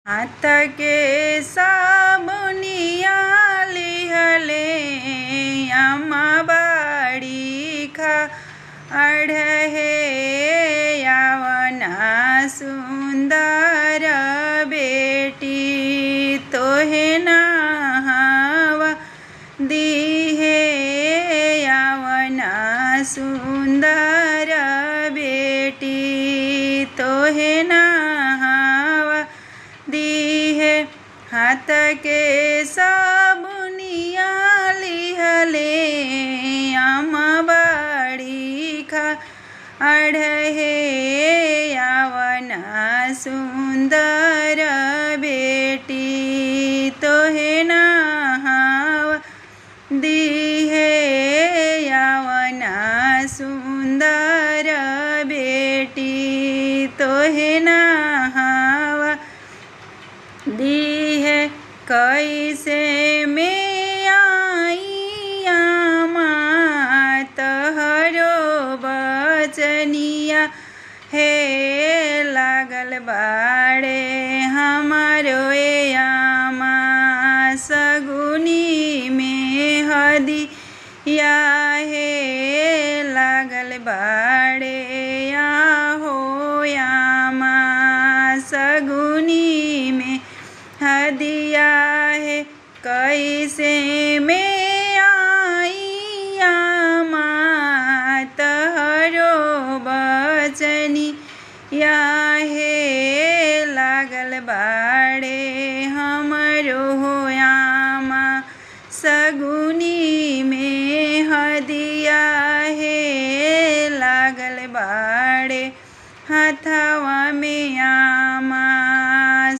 हाथ के साबुनिया लिहले अम्मा बाड़ी खा अढ़े यावना सुंदर बेटी तोहे नहावा दीहे यावना सुंदर बेटी तोहे नहावा दीहे। हाथ के साबुनिया लिहले अम्मा बाड़ी खा अढ़े यावना सुंदर बेटी तोहे नहावा दीहे यावना सुंदर बेटी तोहे नहावा दीहे। कैसे में आई आमा तहरो बचनिया हे लागल बाड़े हमारो आमा सगुनी में हदिया हे लागल बाड़े आहो आमा सगुनी में हदिया है। कैसे में आई आमा तहरो बचनी या हे लागल बाड़े